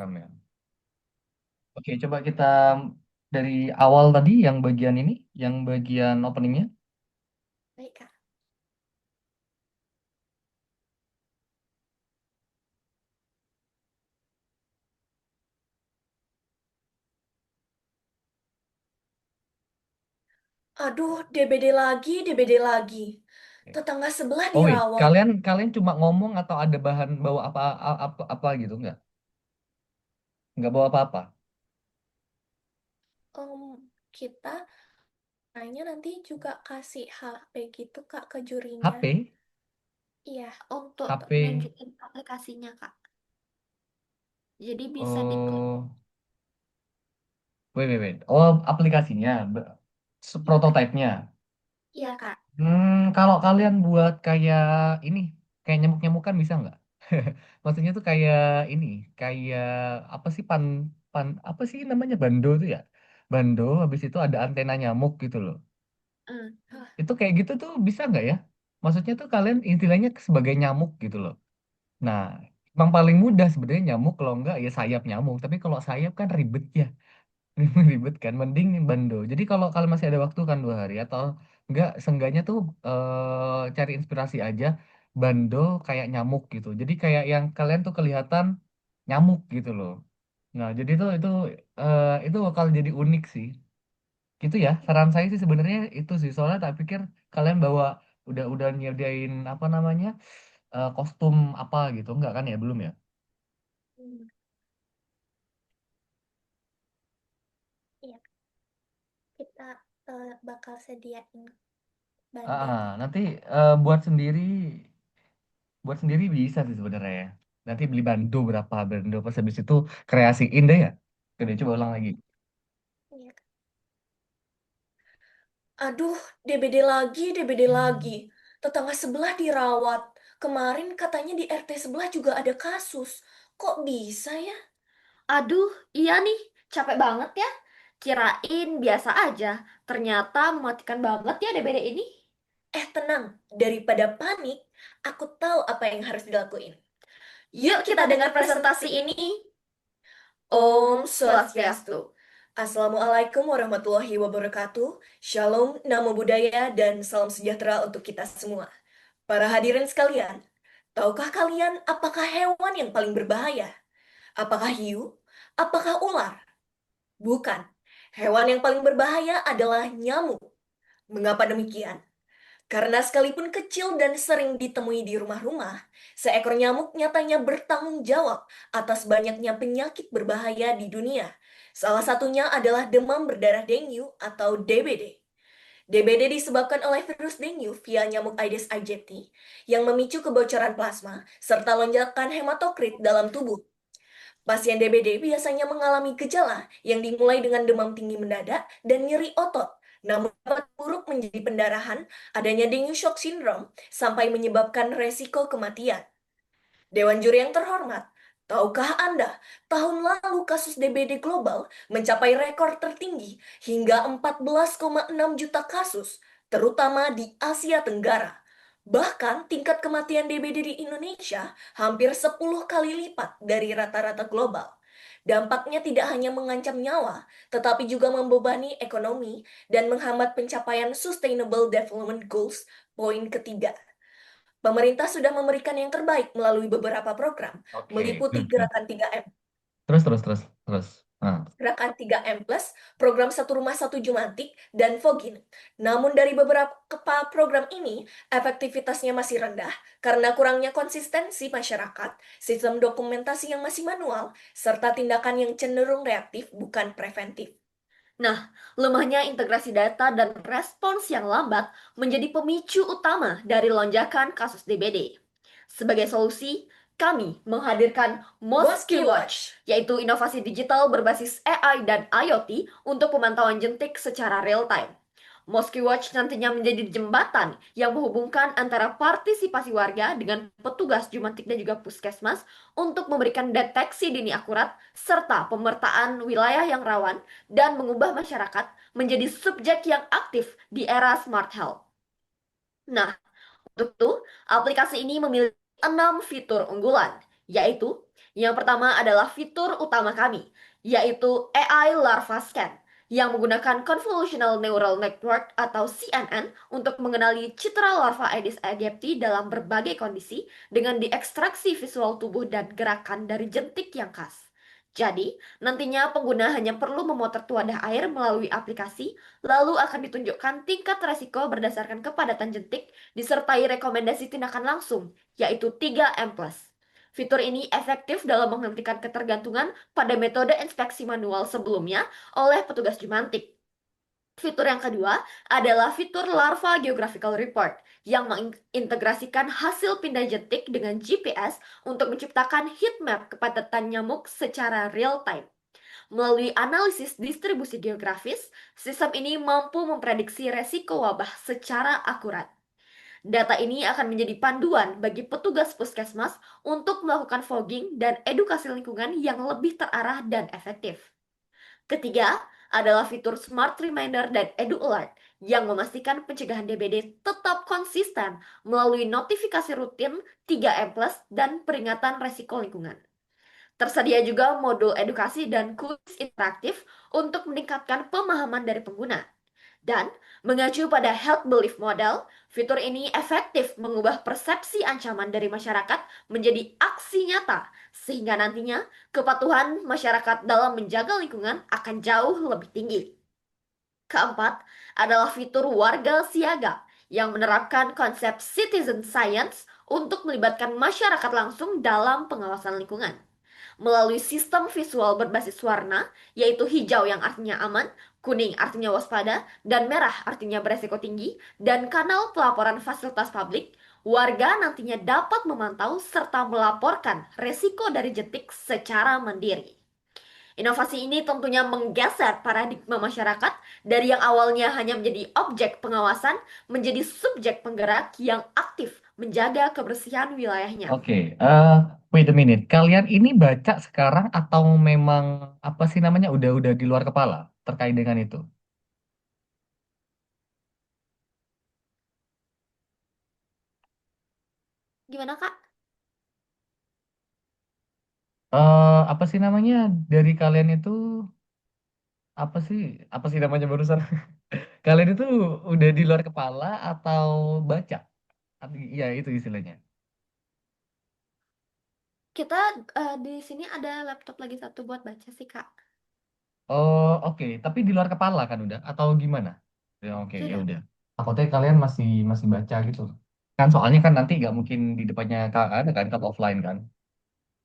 programnya. Oke, coba kita dari awal tadi yang bagian ini, yang bagian openingnya. Baik, Kak. Aduh, DBD lagi, DBD lagi. Oke. Tetangga sebelah Oh wait, dirawat. kalian kalian cuma ngomong atau ada bahan bawa apa gitu nggak? Nggak bawa apa-apa. Kita kayaknya nanti juga kasih HP gitu, Kak, ke jurinya. HP, Iya, untuk HP. nunjukin aplikasinya, Kak. Jadi bisa diklik. Oh, wait. Oh, aplikasinya, Iya, Kak. prototipenya. Iya, Kak. Kalau kalian buat kayak ini, kayak nyamuk-nyamukan bisa nggak? Maksudnya tuh kayak ini, kayak apa sih apa sih namanya bando tuh ya? Bando, habis itu ada antena nyamuk gitu loh. Hah, Itu kayak gitu tuh bisa nggak ya? Maksudnya tuh kalian istilahnya sebagai nyamuk gitu loh. Nah, emang paling mudah sebenarnya nyamuk kalau nggak ya sayap nyamuk. Tapi kalau sayap kan ribet ya. Ribet kan, mending bando. Jadi kalau kalian masih ada waktu kan 2 hari atau enggak, seenggaknya tuh cari inspirasi aja bando kayak nyamuk gitu. Jadi kayak yang kalian tuh kelihatan nyamuk gitu loh. Nah, jadi itu bakal jadi unik sih. Gitu ya. Saran saya sih sebenarnya itu sih. Soalnya tak pikir kalian bawa udah nyediain apa namanya kostum apa gitu, enggak kan ya, belum ya? hmm, iya, kita bakal sediain bando kok. Nanti buat sendiri bisa sih sebenarnya ya. Nanti beli berapa bando pas habis itu kreasiin deh ya. Oke deh, coba ulang lagi. Iya, Kak. Aduh, DBD lagi, DBD lagi. Tetangga sebelah dirawat. Kemarin katanya di RT sebelah juga ada kasus. Kok bisa ya? Aduh, iya nih, capek banget ya. Kirain biasa aja, ternyata mematikan banget ya DBD ini. Tenang, daripada panik, aku tahu apa yang harus dilakuin. Yuk Yuk kita kita dengar dengar presentasi presentasi ini. ini. Om Om Swastiastu. Swastiastu. Assalamualaikum warahmatullahi wabarakatuh. Shalom, namo buddhaya, dan salam sejahtera untuk kita semua. Para hadirin sekalian, tahukah kalian apakah hewan yang paling berbahaya? Apakah hiu? Apakah ular? Bukan. Hewan yang paling berbahaya adalah nyamuk. Mengapa demikian? Karena sekalipun kecil dan sering ditemui di rumah-rumah, seekor nyamuk nyatanya bertanggung jawab atas banyaknya penyakit berbahaya di dunia. Salah satunya adalah demam berdarah dengue atau DBD. DBD disebabkan oleh virus dengue via nyamuk Aedes aegypti yang memicu kebocoran plasma serta lonjakan hematokrit dalam tubuh. Pasien DBD biasanya mengalami gejala yang dimulai dengan demam tinggi mendadak dan nyeri otot, namun dapat buruk menjadi pendarahan, adanya dengue shock syndrome, sampai menyebabkan resiko kematian. Dewan juri yang terhormat, tahukah Anda, tahun lalu kasus DBD global mencapai rekor tertinggi hingga 14,6 juta kasus, terutama di Asia Tenggara. Bahkan tingkat kematian DBD di Indonesia hampir 10 kali lipat dari rata-rata global. Dampaknya tidak hanya mengancam nyawa, tetapi juga membebani ekonomi dan menghambat pencapaian Sustainable Development Goals poin ketiga. Pemerintah sudah memberikan yang terbaik melalui beberapa program, Oke, meliputi good. Gerakan 3M. Terus. Nah, Gerakan 3M Plus, program Satu Rumah Satu Jumantik, dan Fogin. Namun dari beberapa program ini, efektivitasnya masih rendah karena kurangnya konsistensi masyarakat, sistem dokumentasi yang masih manual, serta tindakan yang cenderung reaktif bukan preventif. Nah, lemahnya integrasi data dan respons yang lambat menjadi pemicu utama dari lonjakan kasus DBD. Sebagai solusi, kami menghadirkan Mosky Mosky Watch, Watch. yaitu inovasi digital berbasis AI dan IoT untuk pemantauan jentik secara real time. Mosky Watch nantinya menjadi jembatan yang menghubungkan antara partisipasi warga dengan petugas Jumantik dan juga Puskesmas untuk memberikan deteksi dini akurat serta pemetaan wilayah yang rawan dan mengubah masyarakat menjadi subjek yang aktif di era smart health. Nah, untuk itu, aplikasi ini memiliki 6 fitur unggulan, yaitu Yang pertama adalah fitur utama kami, yaitu AI Larva Scan, yang menggunakan Convolutional Neural Network atau CNN untuk mengenali citra larva Aedes aegypti dalam berbagai kondisi dengan diekstraksi visual tubuh dan gerakan dari jentik yang khas. Jadi, nantinya pengguna hanya perlu memotret wadah air melalui aplikasi, lalu akan ditunjukkan tingkat resiko berdasarkan kepadatan jentik, disertai rekomendasi tindakan langsung, yaitu 3M+. Fitur ini efektif dalam menghentikan ketergantungan pada metode inspeksi manual sebelumnya oleh petugas jumantik. Fitur yang kedua adalah fitur Larva Geographical Report yang mengintegrasikan hasil pindah jentik dengan GPS untuk menciptakan heat map kepadatan nyamuk secara real time. Melalui analisis distribusi geografis, sistem ini mampu memprediksi resiko wabah secara akurat. Data ini akan menjadi panduan bagi petugas puskesmas untuk melakukan fogging dan edukasi lingkungan yang lebih terarah dan efektif. Ketiga adalah fitur Smart Reminder dan Edu Alert yang memastikan pencegahan DBD tetap konsisten melalui notifikasi rutin 3M+ dan peringatan resiko lingkungan. Tersedia juga modul edukasi dan kuis interaktif untuk meningkatkan pemahaman dari pengguna. Dan mengacu pada health belief model, fitur ini efektif mengubah persepsi ancaman dari masyarakat menjadi aksi nyata, sehingga nantinya kepatuhan masyarakat dalam menjaga lingkungan akan jauh lebih tinggi. Keempat adalah fitur warga siaga yang menerapkan konsep citizen science untuk melibatkan masyarakat langsung dalam pengawasan lingkungan melalui sistem visual berbasis warna, yaitu hijau yang artinya aman, kuning artinya waspada, dan merah artinya beresiko tinggi, dan kanal pelaporan fasilitas publik, warga nantinya dapat memantau serta melaporkan resiko dari jentik secara mandiri. Inovasi ini tentunya menggeser paradigma masyarakat dari yang awalnya hanya menjadi objek pengawasan menjadi subjek penggerak yang aktif menjaga kebersihan wilayahnya. Oke, wait a minute. Kalian ini baca sekarang atau memang apa sih namanya udah di luar kepala terkait dengan itu? Gimana, Kak? Apa sih namanya dari kalian itu apa sih namanya barusan? Kalian itu udah di luar kepala atau baca? Iya itu istilahnya. Kita di sini ada laptop lagi satu buat baca sih, Kak. Oh oke, tapi di luar kepala kan udah atau gimana? Ya oke ya Sudah. udah. Aku teh kalian masih masih baca gitu. Kan soalnya kan nanti nggak mungkin di depannya ada kan cut offline kan.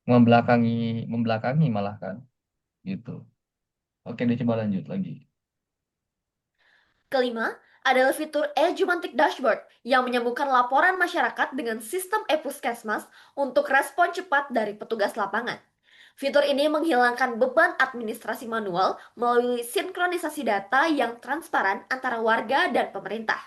Membelakangi membelakangi malah kan gitu. Oke, deh coba lanjut lagi. Kelima, adalah fitur e-Jumantik Dashboard yang menyambungkan laporan masyarakat dengan sistem e-Puskesmas untuk respon cepat dari petugas lapangan. Fitur ini menghilangkan beban administrasi manual melalui sinkronisasi data yang transparan antara warga dan pemerintah.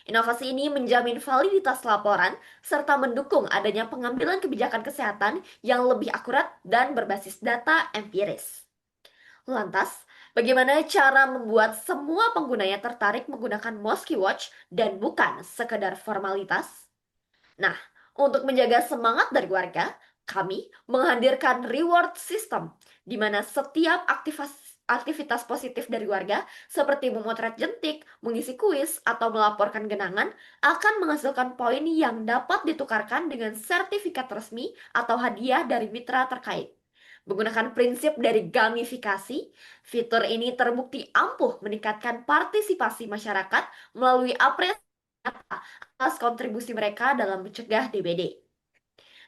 Inovasi ini menjamin validitas laporan serta mendukung adanya pengambilan kebijakan kesehatan yang lebih akurat dan berbasis data empiris. Lantas, bagaimana cara membuat semua penggunanya tertarik menggunakan Mosky Watch dan bukan sekedar formalitas? Nah, untuk menjaga semangat dari warga, kami menghadirkan reward system, di mana setiap aktivitas positif dari warga, seperti memotret jentik, mengisi kuis, atau melaporkan genangan, akan menghasilkan poin yang dapat ditukarkan dengan sertifikat resmi atau hadiah dari mitra terkait. Menggunakan prinsip dari gamifikasi, fitur ini terbukti ampuh meningkatkan partisipasi masyarakat melalui apresiasi atas kontribusi mereka dalam mencegah DBD.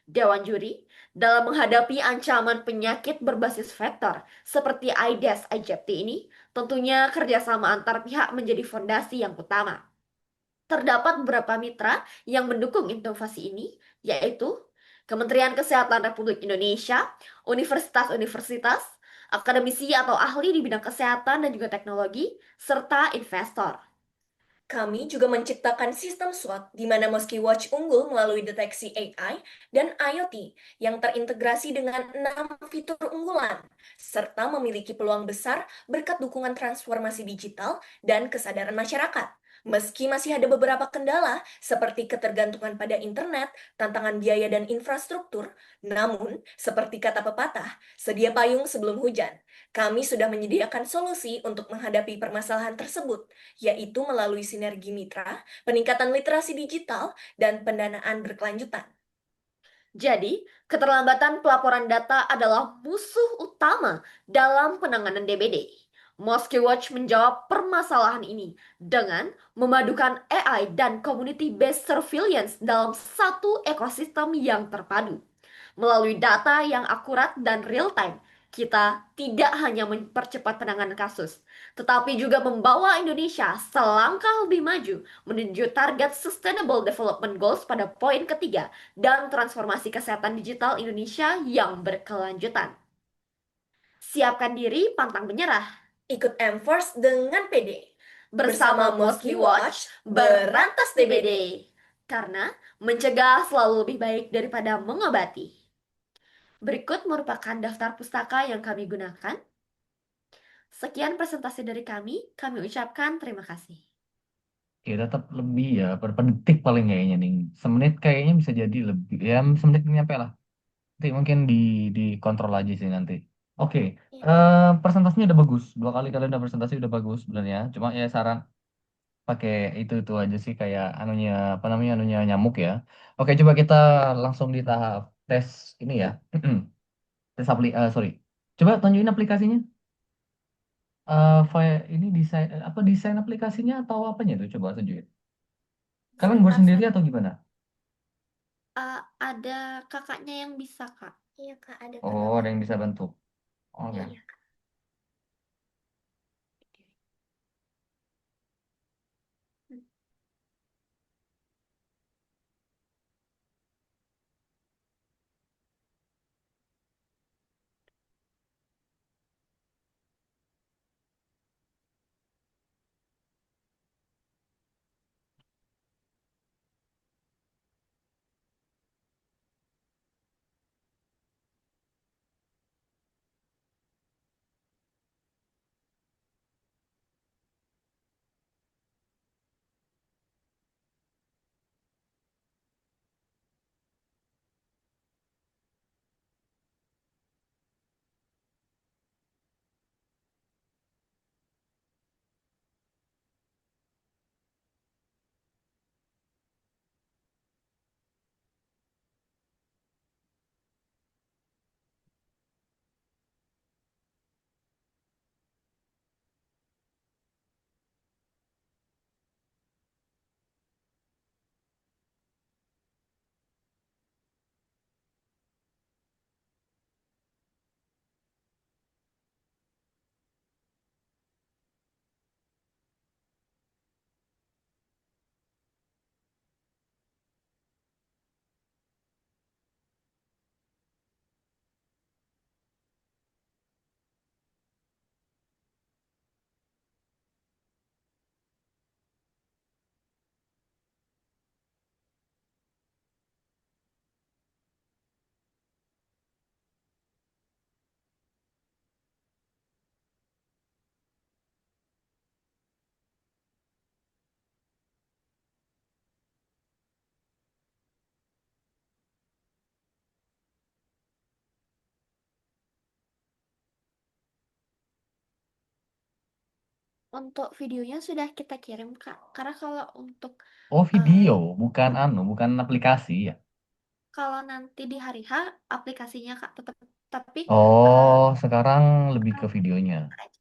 Dewan juri, dalam menghadapi ancaman penyakit berbasis vektor seperti Aedes aegypti ini, tentunya kerjasama antar pihak menjadi fondasi yang utama. Terdapat beberapa mitra yang mendukung inovasi ini, yaitu Kementerian Kesehatan Republik Indonesia, universitas-universitas, akademisi atau ahli di bidang kesehatan dan juga teknologi, serta investor. Kami juga menciptakan sistem SWOT di mana Mosky Watch unggul melalui deteksi AI dan IoT yang terintegrasi dengan 6 fitur unggulan, serta memiliki peluang besar berkat dukungan transformasi digital dan kesadaran masyarakat. Meski masih ada beberapa kendala, seperti ketergantungan pada internet, tantangan biaya dan infrastruktur, namun, seperti kata pepatah, sedia payung sebelum hujan. Kami sudah menyediakan solusi untuk menghadapi permasalahan tersebut, yaitu melalui sinergi mitra, peningkatan literasi digital, dan pendanaan berkelanjutan. Jadi, keterlambatan pelaporan data adalah musuh utama dalam penanganan DBD. Moscow Watch menjawab permasalahan ini dengan memadukan AI dan community-based surveillance dalam satu ekosistem yang terpadu. Melalui data yang akurat dan real-time, kita tidak hanya mempercepat penanganan kasus, tetapi juga membawa Indonesia selangkah lebih maju menuju target Sustainable Development Goals pada poin ketiga dan transformasi kesehatan digital Indonesia yang berkelanjutan. Siapkan diri, pantang menyerah. Ikut Enforce dengan PD. Bersama Mosky Watch, berantas DBD. Karena mencegah selalu lebih baik daripada mengobati. Berikut merupakan daftar pustaka yang kami gunakan. Sekian presentasi dari kami ucapkan terima kasih. Ya tetap lebih ya, berapa detik paling kayaknya nih. Semenit kayaknya bisa jadi lebih. Ya semenit nyampe lah. Nanti mungkin dikontrol aja sih nanti. Oke, Iya. presentasinya udah bagus. Dua kali kalian udah presentasi udah bagus sebenarnya. Cuma ya saran pakai itu aja sih kayak anunya apa namanya anunya nyamuk ya. Oke, coba kita langsung di tahap tes ini ya. Sorry. Coba tunjukin aplikasinya. Ini desain apa desain aplikasinya atau apanya tuh coba tunjukin. Kalian buat Sebentar, sendiri saya. atau gimana? Ada kakaknya yang bisa, Kak. Iya, Kak, ada Oh, kakak ada yang bantu. bisa bantu. Oke. Iya. Untuk videonya sudah kita kirim, Kak. Karena kalau untuk Oh, eh, video, bukan bukan aplikasi ya. kalau nanti di hari H aplikasinya Kak tetap, tapi Oh, eh, sekarang lebih ke videonya.